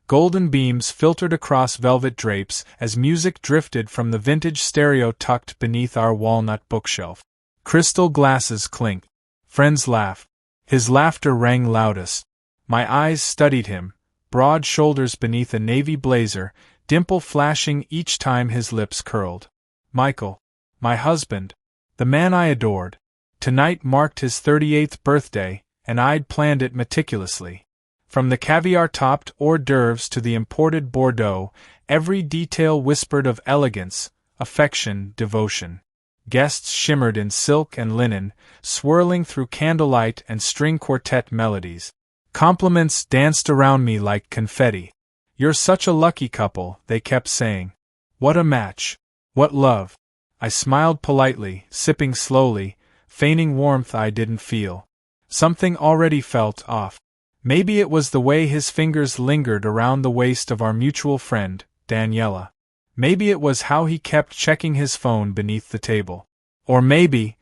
Golden beams filtered across velvet drapes as music drifted from the vintage stereo tucked beneath our walnut bookshelf. Crystal glasses clinked. Friends laughed. His laughter rang loudest. My eyes studied him, broad shoulders beneath a navy blazer, dimple flashing each time his lips curled. Michael. My husband. The man I adored. Tonight marked his 38th birthday, and I'd planned it meticulously. From the caviar-topped hors d'oeuvres to the imported Bordeaux, every detail whispered of elegance, affection, devotion. Guests shimmered in silk and linen, swirling through candlelight and string quartet melodies. Compliments danced around me like confetti. "You're such a lucky couple," they kept saying. "What a match! What love!" I smiled politely, sipping slowly, feigning warmth I didn't feel. Something already felt off. Maybe it was the way his fingers lingered around the waist of our mutual friend, Daniela. Maybe it was how he kept checking his phone beneath the table. Or maybe,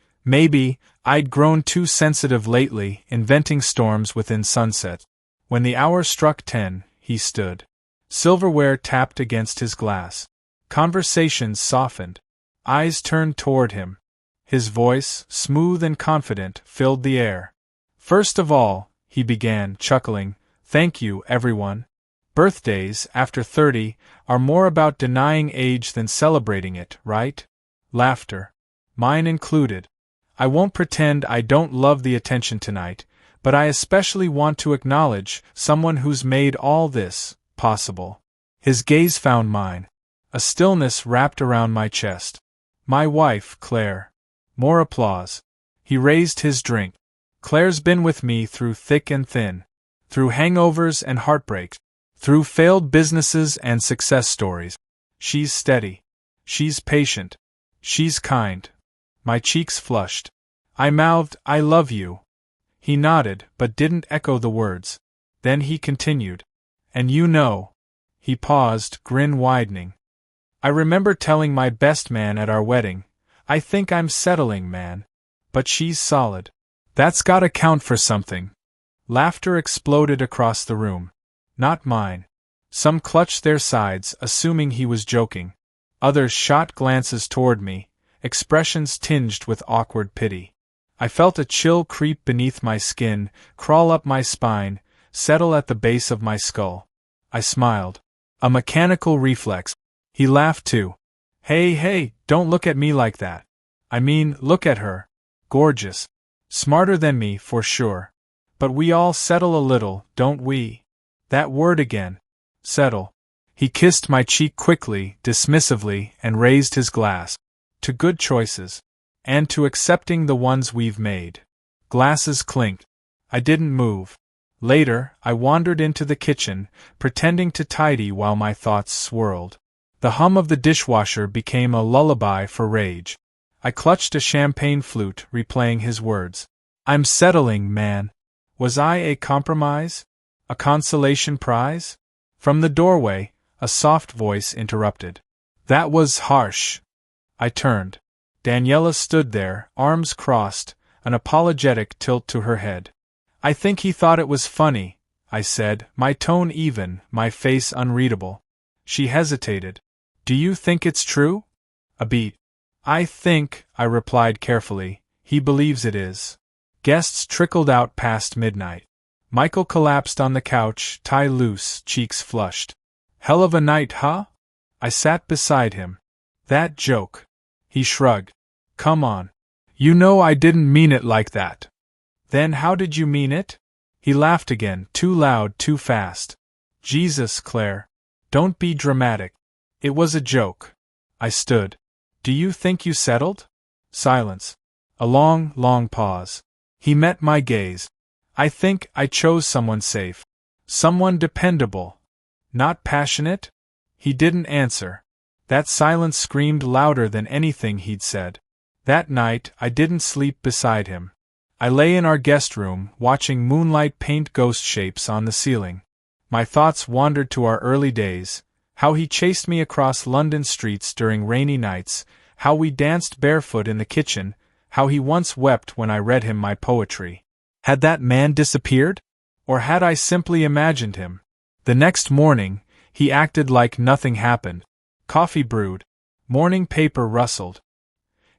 I'd grown too sensitive lately, inventing storms within sunset. When the hour struck 10, he stood. Silverware tapped against his glass. Conversations softened. Eyes turned toward him. His voice, smooth and confident, filled the air. "First of all," he began, chuckling, "thank you, everyone. Birthdays, after 30, are more about denying age than celebrating it, right?" Laughter. Mine included. "I won't pretend I don't love the attention tonight, but I especially want to acknowledge someone who's made all this possible." His gaze found mine. A stillness wrapped around my chest. "My wife, Claire." More applause. He raised his drink. "Claire's been with me through thick and thin. Through hangovers and heartbreaks. Through failed businesses and success stories. She's steady. She's patient. She's kind." My cheeks flushed. I mouthed, "I love you." He nodded, but didn't echo the words. Then he continued. "And you know." He paused, grin widening. "I remember telling my best man at our wedding, I think I'm settling, man. But she's solid. That's gotta count for something." Laughter exploded across the room. Not mine. Some clutched their sides, assuming he was joking. Others shot glances toward me, expressions tinged with awkward pity. I felt a chill creep beneath my skin, crawl up my spine, settle at the base of my skull. I smiled. A mechanical reflex. He laughed too. Hey, don't look at me like that. I mean, look at her. Gorgeous. Smarter than me, for sure. But we all settle a little, don't we? That word again. Settle. He kissed my cheek quickly, dismissively, and raised his glass. To good choices. And to accepting the ones we've made. Glasses clinked. I didn't move. Later, I wandered into the kitchen, pretending to tidy while my thoughts swirled. The hum of the dishwasher became a lullaby for rage. I clutched a champagne flute, replaying his words. I'm settling, man. Was I a compromise? A consolation prize? From the doorway, a soft voice interrupted. That was harsh. I turned. Daniela stood there, arms crossed, an apologetic tilt to her head. I think he thought it was funny, I said, my tone even, my face unreadable. She hesitated. Do you think it's true? A beat. I think, I replied carefully, he believes it is. Guests trickled out past midnight. Michael collapsed on the couch, tie loose, cheeks flushed. Hell of a night, huh? I sat beside him. That joke. He shrugged. Come on. You know I didn't mean it like that. Then how did you mean it? He laughed again, too loud, too fast. Jesus, Claire. Don't be dramatic. It was a joke. I stood. Do you think you settled? Silence. A long, long pause. He met my gaze. I think I chose someone safe. Someone dependable. Not passionate? He didn't answer. That silence screamed louder than anything he'd said. That night, I didn't sleep beside him. I lay in our guest room, watching moonlight paint ghost shapes on the ceiling. My thoughts wandered to our early days, how he chased me across London streets during rainy nights, how we danced barefoot in the kitchen, how he once wept when I read him my poetry. Had that man disappeared? Or had I simply imagined him? The next morning, he acted like nothing happened. Coffee brewed. Morning paper rustled.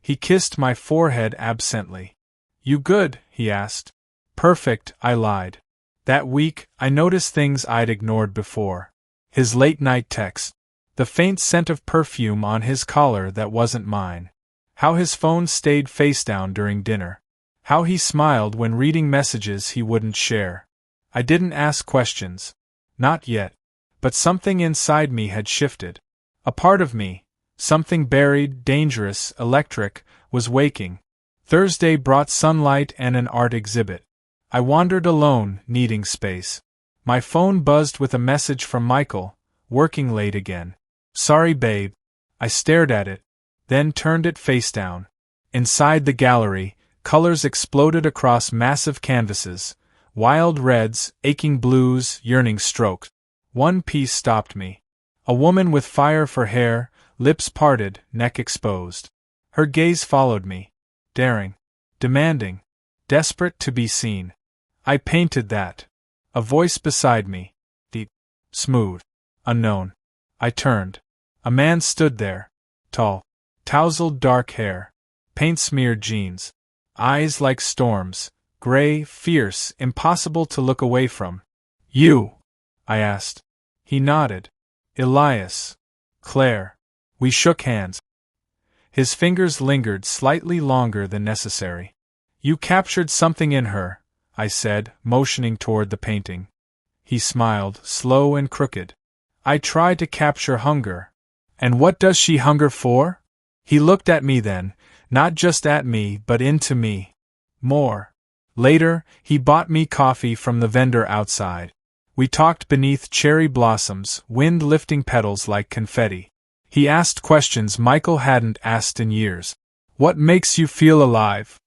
He kissed my forehead absently. "You good?" he asked. "Perfect," I lied. That week, I noticed things I'd ignored before. His late-night text. The faint scent of perfume on his collar that wasn't mine. How his phone stayed face down during dinner. How he smiled when reading messages he wouldn't share. I didn't ask questions. Not yet. But something inside me had shifted. A part of me, something buried, dangerous, electric, was waking. Thursday brought sunlight and an art exhibit. I wandered alone, needing space. My phone buzzed with a message from Michael, working late again. "Sorry, babe." I stared at it, then turned it face down. Inside the gallery, colors exploded across massive canvases, wild reds, aching blues, yearning strokes. One piece stopped me. A woman with fire for hair, lips parted, neck exposed. Her gaze followed me. Daring. Demanding. Desperate to be seen. I painted that. A voice beside me. Deep. Smooth. Unknown. I turned. A man stood there. Tall. Tousled dark hair. Paint-smeared jeans. Eyes like storms. Gray, fierce, impossible to look away from. "You?" I asked. He nodded. "Elias. Claire." We shook hands. His fingers lingered slightly longer than necessary. "You captured something in her," I said, motioning toward the painting. He smiled, slow and crooked. "I try to capture hunger." "And what does she hunger for?" He looked at me then, not just at me but into me. More. Later, he bought me coffee from the vendor outside. We talked beneath cherry blossoms, wind lifting petals like confetti. He asked questions Michael hadn't asked in years. "What makes you feel alive?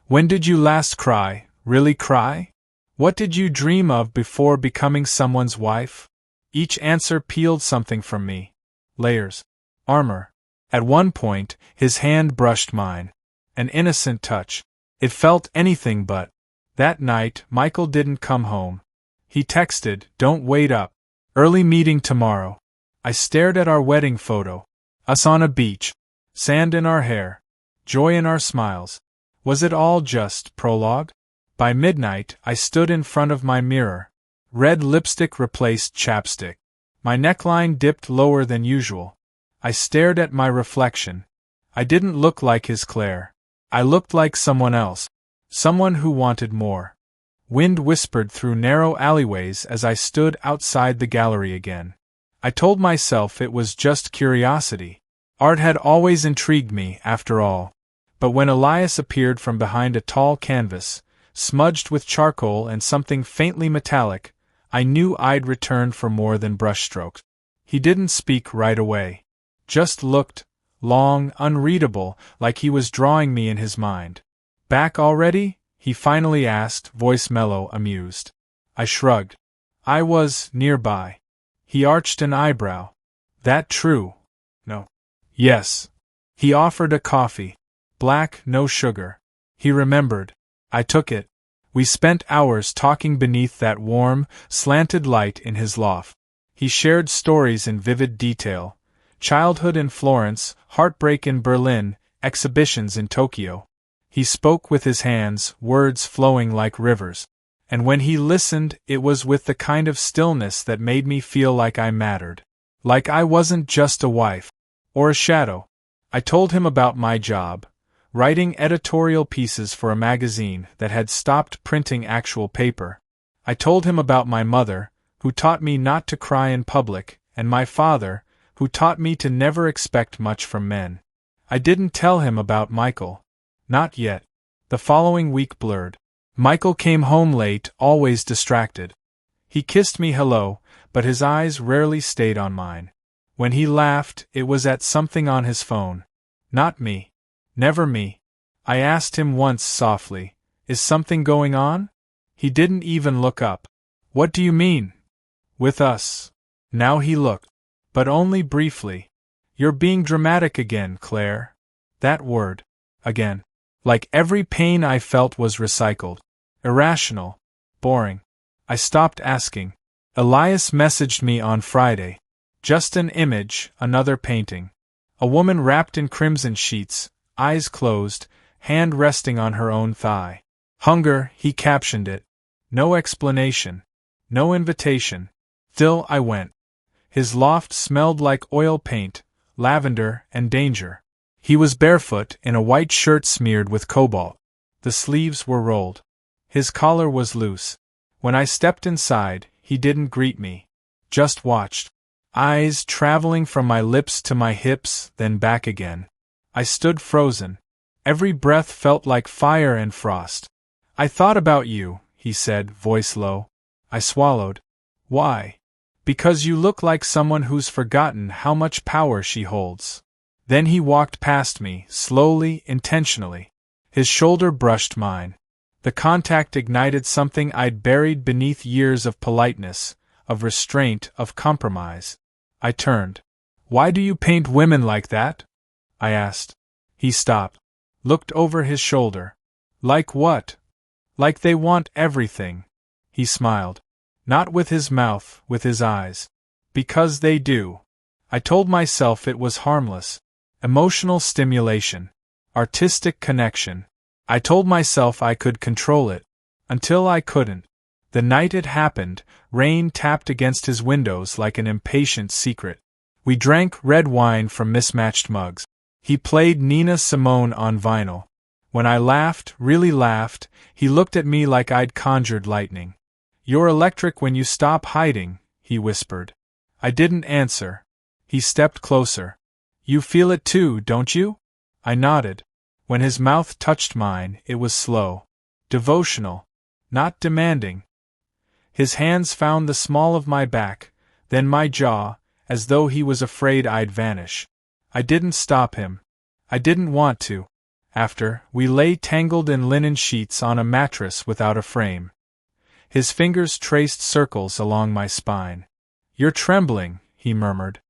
When did you last cry, really cry? What did you dream of before becoming someone's wife?" Each answer peeled something from me. Layers. Armor. At one point, his hand brushed mine. An innocent touch. It felt anything but. That night, Michael didn't come home. He texted, "Don't wait up. Early meeting tomorrow." I stared at our wedding photo. Us on a beach. Sand in our hair. Joy in our smiles. Was it all just prologue? By midnight, I stood in front of my mirror. Red lipstick replaced chapstick. My neckline dipped lower than usual. I stared at my reflection. I didn't look like his Claire. I looked like someone else. Someone who wanted more. Wind whispered through narrow alleyways as I stood outside the gallery again. I told myself it was just curiosity. Art had always intrigued me, after all. But when Elias appeared from behind a tall canvas, smudged with charcoal and something faintly metallic, I knew I'd returned for more than brushstrokes. He didn't speak right away. Just looked, long, unreadable, like he was drawing me in his mind. "Back already?" he finally asked, voice mellow, amused. I shrugged. I was nearby. He arched an eyebrow. "That true?" "No." "Yes." He offered a coffee. Black, no sugar. He remembered. I took it. We spent hours talking beneath that warm, slanted light in his loft. He shared stories in vivid detail. Childhood in Florence, heartbreak in Berlin, exhibitions in Tokyo. He spoke with his hands, words flowing like rivers. And when he listened, it was with the kind of stillness that made me feel like I mattered. Like I wasn't just a wife. Or a shadow. I told him about my job. Writing editorial pieces for a magazine that had stopped printing actual paper. I told him about my mother, who taught me not to cry in public, and my father, who taught me to never expect much from men. I didn't tell him about Michael. Not yet. The following week blurred. Michael came home late, always distracted. He kissed me hello, but his eyes rarely stayed on mine. When he laughed, it was at something on his phone. Not me. Never me. I asked him once softly, "Is something going on?" He didn't even look up. "What do you mean?" "With us." Now he looked. But only briefly. "You're being dramatic again, Claire." That word. Again. Like every pain I felt was recycled. Irrational. Boring. I stopped asking. Elias messaged me on Friday. Just an image, another painting. A woman wrapped in crimson sheets, eyes closed, hand resting on her own thigh. Hunger, he captioned it. No explanation. No invitation. Still I went. His loft smelled like oil paint, lavender, and danger. He was barefoot in a white shirt smeared with cobalt. The sleeves were rolled. His collar was loose. When I stepped inside, he didn't greet me. Just watched. Eyes traveling from my lips to my hips, then back again. I stood frozen. Every breath felt like fire and frost. I thought about you, he said, voice low. I swallowed. Why? Because you look like someone who's forgotten how much power she holds. Then he walked past me, slowly, intentionally. His shoulder brushed mine. The contact ignited something I'd buried beneath years of politeness, of restraint, of compromise. I turned. Why do you paint women like that? I asked. He stopped. Looked over his shoulder. Like what? Like they want everything. He smiled. Not with his mouth, with his eyes. Because they do. I told myself it was harmless. Emotional stimulation. Artistic connection. I told myself I could control it. Until I couldn't. The night it happened, rain tapped against his windows like an impatient secret. We drank red wine from mismatched mugs. He played Nina Simone on vinyl. When I laughed, really laughed, he looked at me like I'd conjured lightning. You're electric when you stop hiding, he whispered. I didn't answer. He stepped closer. You feel it too, don't you? I nodded. When his mouth touched mine, it was slow. Devotional. Not demanding. His hands found the small of my back, then my jaw, as though he was afraid I'd vanish. I didn't stop him. I didn't want to. After, we lay tangled in linen sheets on a mattress without a frame. His fingers traced circles along my spine. You're trembling, he murmured.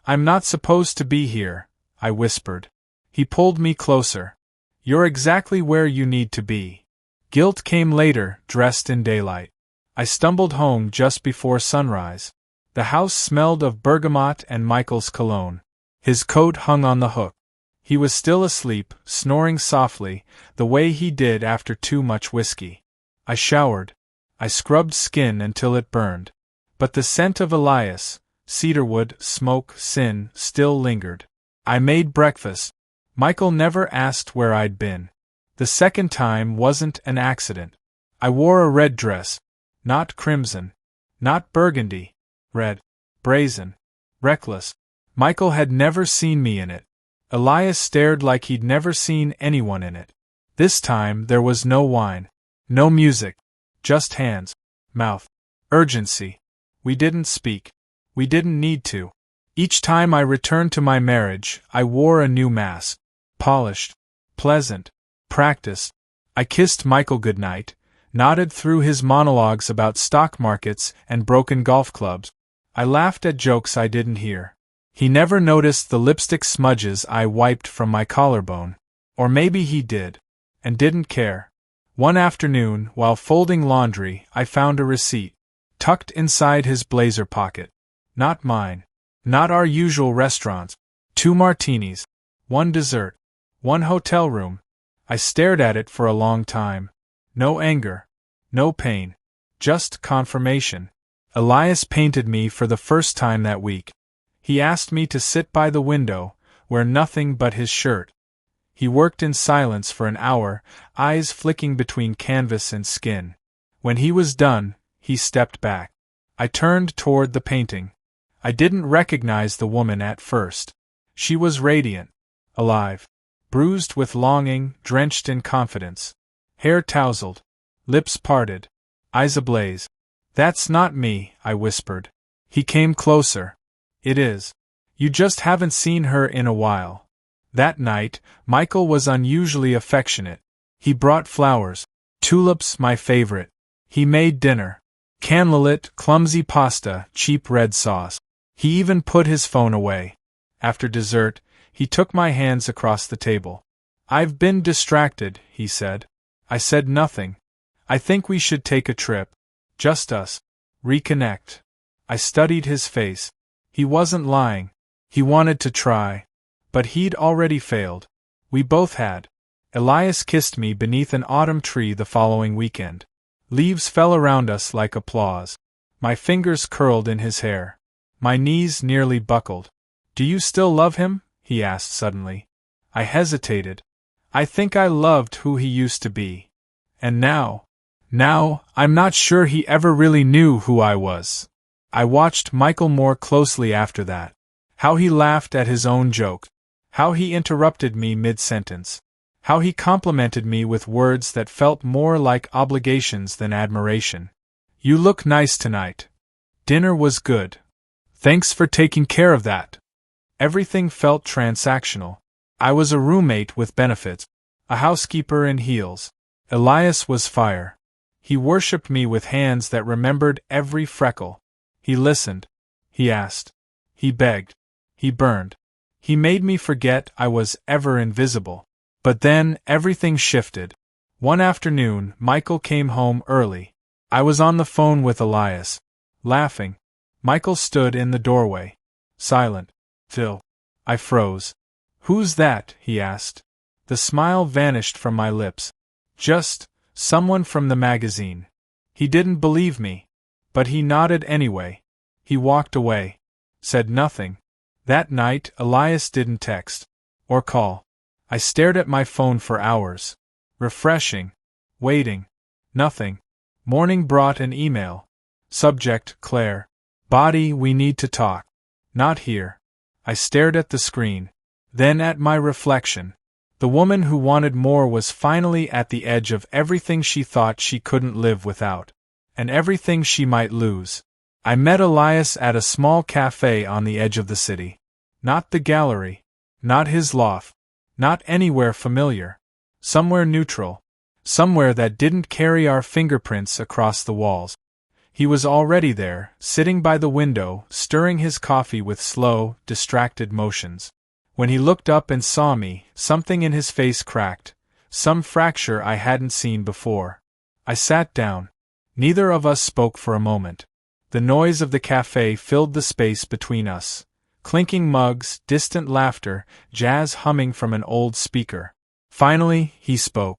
I'm not supposed to be here, I whispered. He pulled me closer. You're exactly where you need to be. Guilt came later, dressed in daylight. I stumbled home just before sunrise. The house smelled of bergamot and Michael's cologne. His coat hung on the hook. He was still asleep, snoring softly, the way he did after too much whiskey. I showered. I scrubbed skin until it burned. But the scent of Elias, cedarwood, smoke, sin, still lingered. I made breakfast. Michael never asked where I'd been. The second time wasn't an accident. I wore a red dress. Not crimson. Not burgundy. Red. Brazen. Reckless. Michael had never seen me in it. Elias stared like he'd never seen anyone in it. This time there was no wine. No music. Just hands. Mouth. Urgency. We didn't speak. We didn't need to. Each time I returned to my marriage, I wore a new mask. Polished. Pleasant. Practiced. I kissed Michael goodnight, nodded through his monologues about stock markets and broken golf clubs. I laughed at jokes I didn't hear. He never noticed the lipstick smudges I wiped from my collarbone. Or maybe he did. And didn't care. One afternoon, while folding laundry, I found a receipt. Tucked inside his blazer pocket. Not mine. Not our usual restaurants. 2 martinis. 1 dessert. 1 hotel room. I stared at it for a long time. No anger. No pain. Just confirmation. Elias painted me for the first time that week. He asked me to sit by the window, wear nothing but his shirt. He worked in silence for an hour, eyes flicking between canvas and skin. When he was done, he stepped back. I turned toward the painting. I didn't recognize the woman at first. She was radiant. Alive. Bruised with longing, drenched in confidence. Hair tousled. Lips parted. Eyes ablaze. That's not me, I whispered. He came closer. It is. You just haven't seen her in a while. That night, Michael was unusually affectionate. He brought flowers. Tulips, my favorite. He made dinner. Candlelit, clumsy pasta, cheap red sauce. He even put his phone away. After dessert, he took my hands across the table. I've been distracted, he said. I said nothing. I think we should take a trip. Just us. Reconnect. I studied his face. He wasn't lying. He wanted to try. But he'd already failed. We both had. Elias kissed me beneath an autumn tree the following weekend. Leaves fell around us like applause. My fingers curled in his hair. My knees nearly buckled. "Do you still love him?" he asked suddenly. I hesitated. I think I loved who he used to be. And now, I'm not sure he ever really knew who I was. I watched Michael more closely after that. How he laughed at his own joke. How he interrupted me mid-sentence. How he complimented me with words that felt more like obligations than admiration. "You look nice tonight. Dinner was good. Thanks for taking care of that." Everything felt transactional. I was a roommate with benefits, a housekeeper in heels. Elias was fire. He worshipped me with hands that remembered every freckle. He listened. He asked. He begged. He burned. He made me forget I was ever invisible. But then, everything shifted. One afternoon, Michael came home early. I was on the phone with Elias. Laughing. Michael stood in the doorway. Silent. Phil. I froze. "Who's that?" he asked. The smile vanished from my lips. "Just someone from the magazine." He didn't believe me. But he nodded anyway. He walked away. Said nothing. That night, Elias didn't text. Or call. I stared at my phone for hours. Refreshing. Waiting. Nothing. Morning brought an email. Subject, Claire. Body, we need to talk. Not here. I stared at the screen. Then at my reflection. The woman who wanted more was finally at the edge of everything she thought she couldn't live without. And everything she might lose. I met Elias at a small cafe on the edge of the city. Not the gallery. Not his loft. Not anywhere familiar. Somewhere neutral. Somewhere that didn't carry our fingerprints across the walls. He was already there, sitting by the window, stirring his coffee with slow, distracted motions. When he looked up and saw me, something in his face cracked, some fracture I hadn't seen before. I sat down. Neither of us spoke for a moment. The noise of the cafe filled the space between us. Clinking mugs, distant laughter, jazz humming from an old speaker. Finally, he spoke.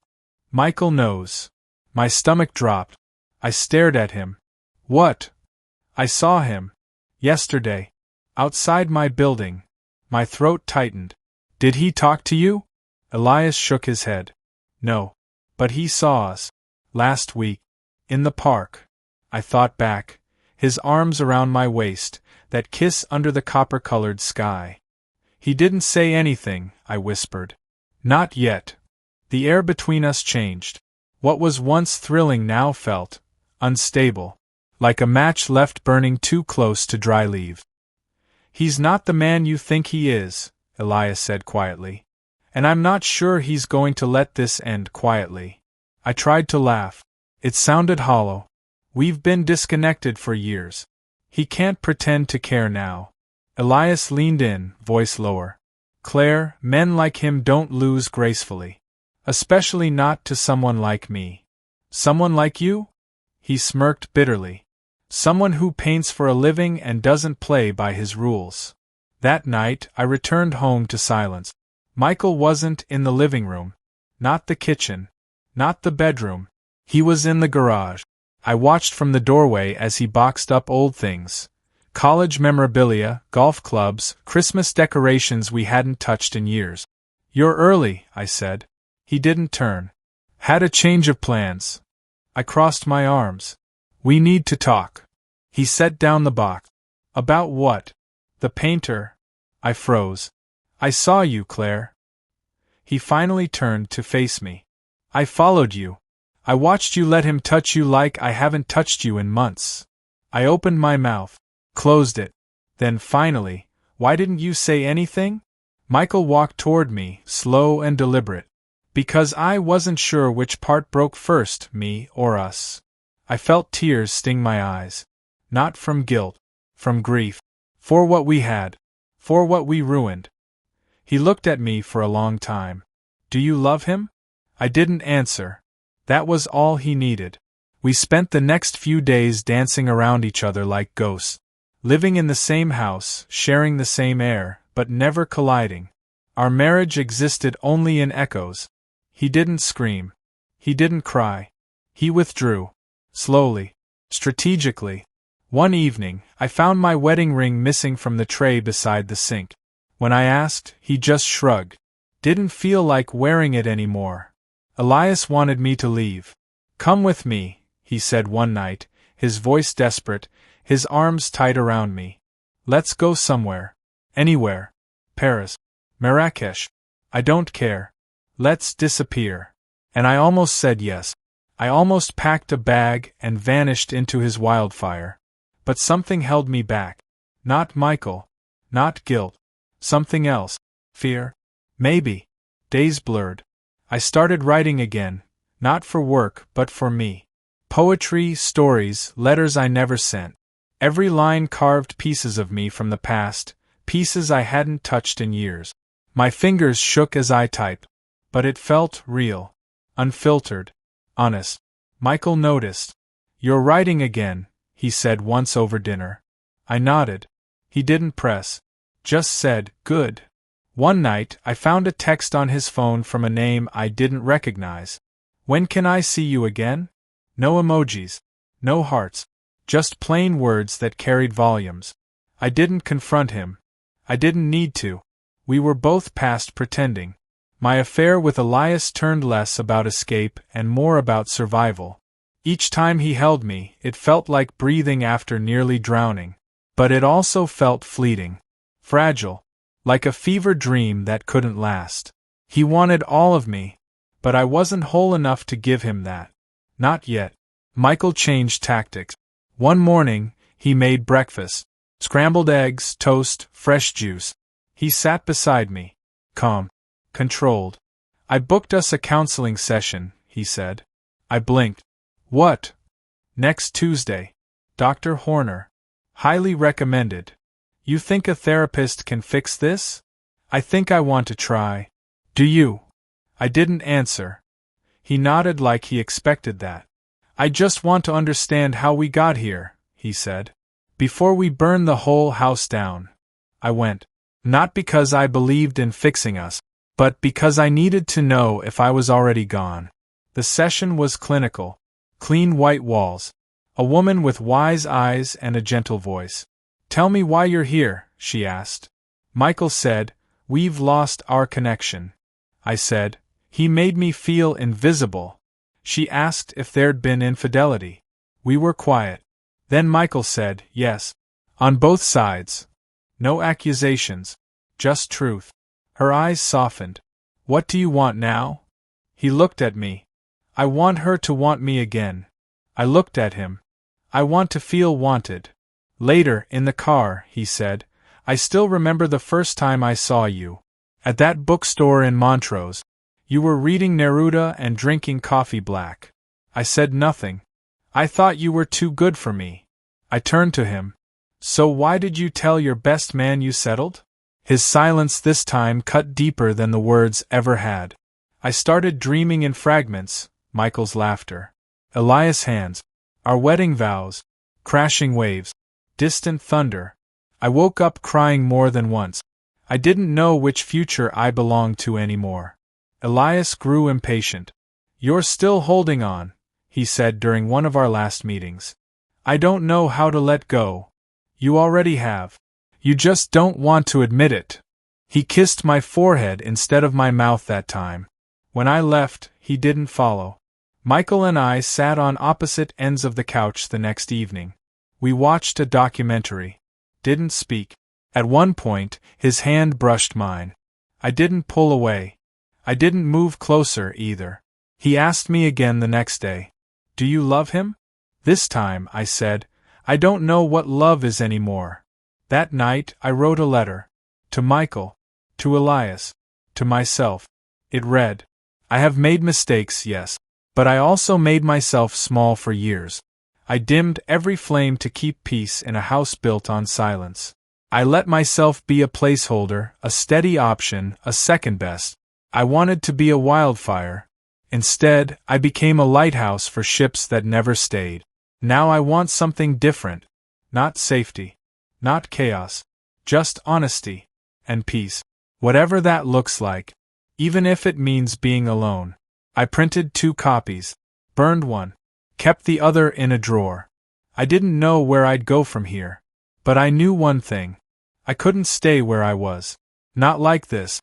"Michael knows." My stomach dropped. I stared at him. "What?" "I saw him. Yesterday. Outside my building." My throat tightened. "Did he talk to you?" Elias shook his head. "No. But he saw us. Last week. In the park." I thought back. His arms around my waist, that kiss under the copper-colored sky. "He didn't say anything," I whispered. "Not yet." The air between us changed. What was once thrilling now felt unstable, like a match left burning too close to dry leaves. "He's not the man you think he is," Elias said quietly. "And I'm not sure he's going to let this end quietly." I tried to laugh. It sounded hollow. "We've been disconnected for years. He can't pretend to care now." Elias leaned in, voice lower. "Claire, men like him don't lose gracefully. Especially not to someone like me." "Someone like you?" He smirked bitterly. "Someone who paints for a living and doesn't play by his rules." That night, I returned home to silence. Michael wasn't in the living room. Not the kitchen. Not the bedroom. He was in the garage. I watched from the doorway as he boxed up old things. College memorabilia, golf clubs, Christmas decorations we hadn't touched in years. "You're early," I said. He didn't turn. "Had a change of plans." I crossed my arms. "We need to talk." He set down the box. "About what?" "The painter." I froze. "I saw you, Claire." He finally turned to face me. "I followed you. I watched you let him touch you like I haven't touched you in months." I opened my mouth. Closed it. Then finally, "Why didn't you say anything?" Michael walked toward me, slow and deliberate. "Because I wasn't sure which part broke first, me or us." I felt tears sting my eyes. Not from guilt. From grief. For what we had. For what we ruined. He looked at me for a long time. "Do you love him?" I didn't answer. That was all he needed. We spent the next few days dancing around each other like ghosts. living in the same house, sharing the same air, but never colliding. Our marriage existed only in echoes. He didn't scream. He didn't cry. He withdrew. Slowly. Strategically. One evening, I found my wedding ring missing from the tray beside the sink. When I asked, he just shrugged. Didn't feel like wearing it anymore. Elias wanted me to leave. "Come with me," he said one night, his voice desperate, his arms tight around me. "Let's go somewhere. Anywhere. Paris. Marrakesh. I don't care. Let's disappear." And I almost said yes. I almost packed a bag and vanished into his wildfire. But something held me back. Not Michael. Not guilt. Something else. Fear? Maybe. Days blurred. I started writing again, not for work but for me. Poetry, stories, letters I never sent. Every line carved pieces of me from the past, pieces I hadn't touched in years. My fingers shook as I typed, but it felt real, unfiltered, honest. Michael noticed. "You're writing again," he said once over dinner. I nodded. He didn't press. Just said, "Good." One night, I found a text on his phone from a name I didn't recognize. "When can I see you again?" No emojis. No hearts. Just plain words that carried volumes. I didn't confront him. I didn't need to. We were both past pretending. My affair with Elias turned less about escape and more about survival. Each time he held me, it felt like breathing after nearly drowning. But it also felt fleeting. Fragile. Like a fever dream that couldn't last. He wanted all of me, but I wasn't whole enough to give him that. Not yet. Michael changed tactics. One morning, he made breakfast. Scrambled eggs, toast, fresh juice. He sat beside me. Calm. Controlled. "I booked us a counseling session," he said. I blinked. "What?" "Next Tuesday. Dr. Horner. Highly recommended. You think a therapist can fix this?" "I think I want to try." "Do you?" I didn't answer. He nodded like he expected that. "I just want to understand how we got here," he said. "Before we burn the whole house down." I went. Not because I believed in fixing us, but because I needed to know if I was already gone. The session was clinical. Clean white walls. A woman with wise eyes and a gentle voice. "Tell me why you're here," she asked. Michael said, "We've lost our connection." I said, "He made me feel invisible." She asked if there'd been infidelity. We were quiet. Then Michael said, "Yes. On both sides. No accusations. Just truth." Her eyes softened. "What do you want now?" He looked at me. "I want her to want me again." I looked at him. "I want to feel wanted." Later, in the car, he said, "I still remember the first time I saw you. At that bookstore in Montrose. You were reading Neruda and drinking coffee black." I said nothing. "I thought you were too good for me." I turned to him. "So why did you tell your best man you settled?" His silence this time cut deeper than the words ever had. "I started dreaming in fragments," Michael's laughter. Elias' hands. Our wedding vows. Crashing waves. Distant thunder. I woke up crying more than once. I didn't know which future I belonged to anymore. Elias grew impatient. "You're still holding on," he said during one of our last meetings. "I don't know how to let go." "You already have. You just don't want to admit it." He kissed my forehead instead of my mouth that time. When I left, he didn't follow. Michael and I sat on opposite ends of the couch the next evening. We watched a documentary. Didn't speak. At one point, his hand brushed mine. I didn't pull away. I didn't move closer either. He asked me again the next day. "Do you love him?" This time, I said, "I don't know what love is anymore." That night, I wrote a letter. To Michael. To Elias. To myself. It read, "I have made mistakes, yes. But I also made myself small for years. I dimmed every flame to keep peace in a house built on silence. I let myself be a placeholder, a steady option, a second best. I wanted to be a wildfire. Instead, I became a lighthouse for ships that never stayed. Now I want something different. Not safety. Not chaos. Just honesty. And peace. Whatever that looks like. Even if it means being alone. I printed 2 copies. Burned one. Kept the other in a drawer. I didn't know where I'd go from here. But I knew one thing. I couldn't stay where I was. Not like this.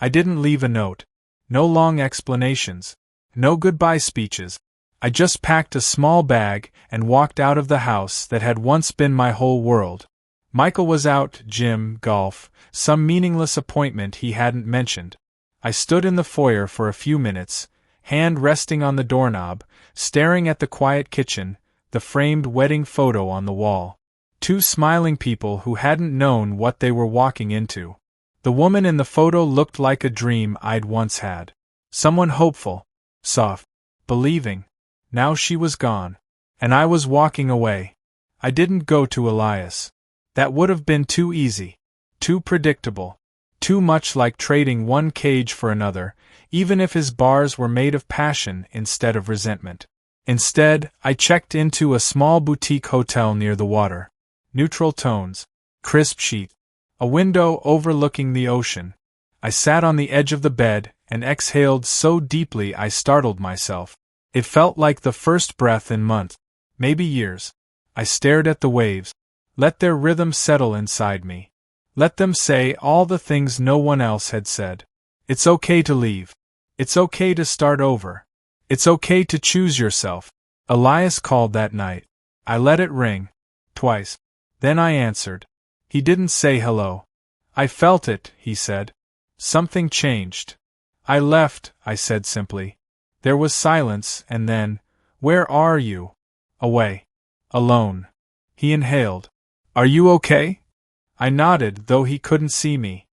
I didn't leave a note. No long explanations. No goodbye speeches. I just packed a small bag and walked out of the house that had once been my whole world. Michael was out, gym, golf, some meaningless appointment he hadn't mentioned. I stood in the foyer for a few minutes, hand resting on the doorknob, staring at the quiet kitchen, the framed wedding photo on the wall. 2 smiling people who hadn't known what they were walking into. The woman in the photo looked like a dream I'd once had. Someone hopeful, soft, believing. Now she was gone. And I was walking away. I didn't go to Elias. That would have been too easy. Too predictable. Too much like trading one cage for another, even if his bars were made of passion instead of resentment. Instead, I checked into a small boutique hotel near the water. Neutral tones. Crisp sheet. A window overlooking the ocean. I sat on the edge of the bed and exhaled so deeply I startled myself. It felt like the first breath in months, maybe years. I stared at the waves. Let their rhythm settle inside me. Let them say all the things no one else had said. It's okay to leave. It's okay to start over. It's okay to choose yourself. Elias called that night. I let it ring. Twice. Then I answered. He didn't say hello. I felt it, he said. Something changed. I left, I said simply. There was silence, and then, where are you? Away. Alone. He inhaled. Are you okay? I nodded, though he couldn't see me.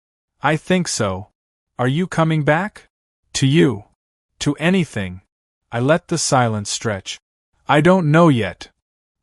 I think so. Are you coming back? To you. To anything. I let the silence stretch. I don't know yet.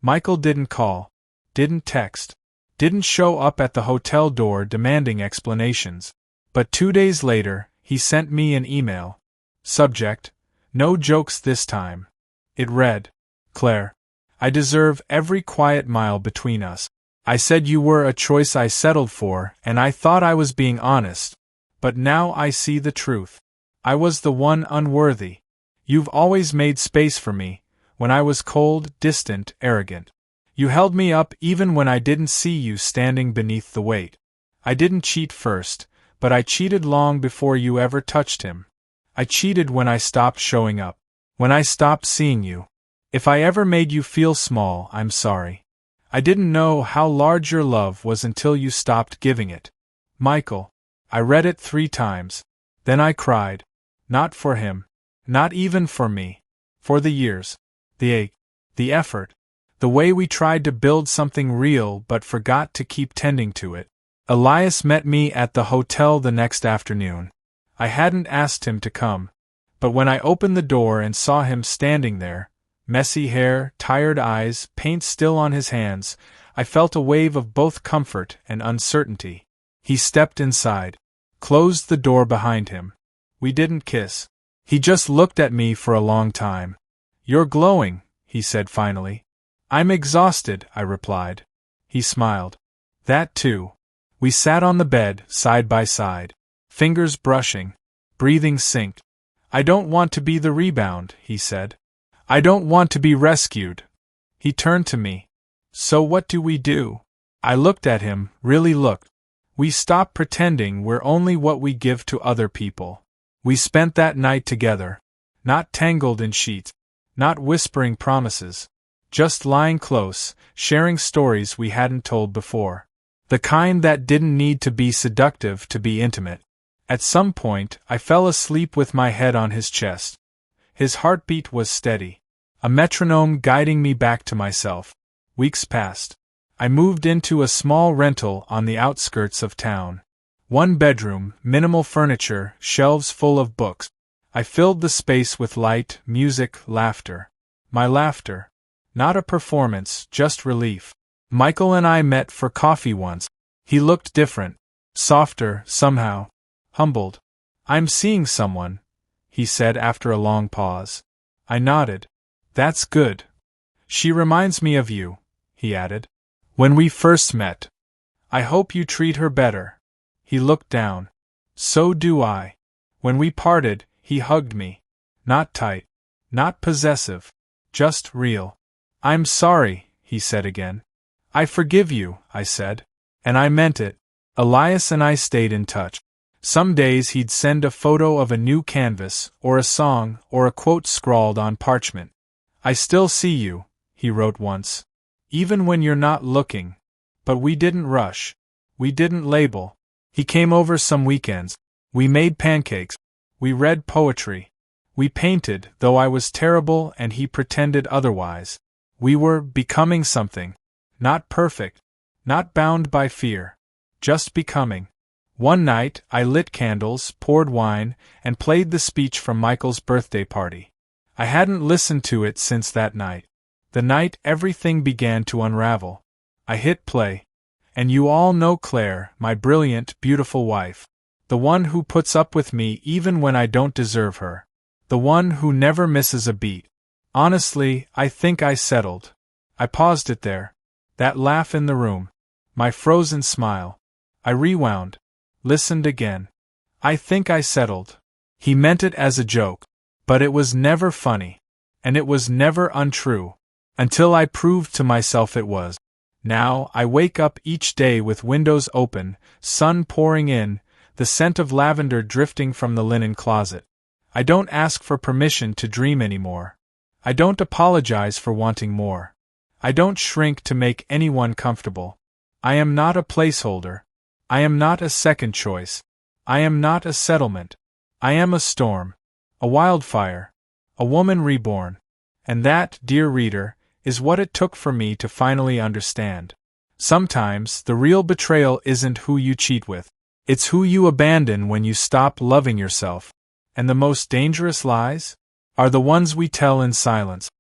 Michael didn't call. Didn't text. Didn't show up at the hotel door demanding explanations. But 2 days later, he sent me an email. Subject: no jokes this time. It read, Claire, I deserve every quiet mile between us. I said you were a choice I settled for, and I thought I was being honest. But now I see the truth. I was the one unworthy. You've always made space for me, when I was cold, distant, arrogant. You held me up even when I didn't see you standing beneath the weight. I didn't cheat first, but I cheated long before you ever touched him. I cheated when I stopped showing up. When I stopped seeing you. If I ever made you feel small, I'm sorry. I didn't know how large your love was until you stopped giving it. Michael. I read it 3 times. Then I cried. Not for him. Not even for me. For the years. The ache. The effort. The way we tried to build something real but forgot to keep tending to it. Elias met me at the hotel the next afternoon. I hadn't asked him to come. But when I opened the door and saw him standing there, messy hair, tired eyes, paint still on his hands, I felt a wave of both comfort and uncertainty. He stepped inside. Closed the door behind him. We didn't kiss. He just looked at me for a long time. You're glowing, he said finally. I'm exhausted, I replied. He smiled. That too. We sat on the bed, side by side. Fingers brushing. Breathing synced. I don't want to be the rebound, he said. I don't want to be rescued. He turned to me. So what do we do? I looked at him, really looked. We stop pretending we're only what we give to other people. We spent that night together. Not tangled in sheets. Not whispering promises. Just lying close, sharing stories we hadn't told before. The kind that didn't need to be seductive to be intimate. At some point, I fell asleep with my head on his chest. His heartbeat was steady. A metronome guiding me back to myself. Weeks passed. I moved into a small rental on the outskirts of town. 1 bedroom, minimal furniture, shelves full of books. I filled the space with light, music, laughter. My laughter. Not a performance, just relief. Michael and I met for coffee once. He looked different. Softer, somehow. Humbled. I'm seeing someone, he said after a long pause. I nodded. That's good. She reminds me of you, he added. When we first met. I hope you treat her better. He looked down. So do I. When we parted, he hugged me. Not tight. Not possessive. Just real. I'm sorry, he said again. I forgive you, I said. And I meant it. Elias and I stayed in touch. Some days he'd send a photo of a new canvas, or a song, or a quote scrawled on parchment. I still see you, he wrote once. Even when you're not looking. But we didn't rush. We didn't label. He came over some weekends. We made pancakes. We read poetry. We painted, though I was terrible and he pretended otherwise. We were becoming something. Not perfect. Not bound by fear. Just becoming. One night, I lit candles, poured wine, and played the speech from Michael's birthday party. I hadn't listened to it since that night. The night everything began to unravel. I hit play. And you all know Claire, my brilliant, beautiful wife. The one who puts up with me even when I don't deserve her. The one who never misses a beat. Honestly, I think I settled. I paused it there. That laugh in the room. My frozen smile. I rewound. Listened again. I think I settled. He meant it as a joke. But it was never funny. And it was never untrue. Until I proved to myself it was. Now, I wake up each day with windows open, sun pouring in, the scent of lavender drifting from the linen closet. I don't ask for permission to dream anymore. I don't apologize for wanting more. I don't shrink to make anyone comfortable. I am not a placeholder. I am not a second choice. I am not a settlement. I am a storm. A wildfire. A woman reborn. And that, dear reader, is what it took for me to finally understand. Sometimes, the real betrayal isn't who you cheat with. It's who you abandon when you stop loving yourself. And the most dangerous lies? Are the ones we tell in silence.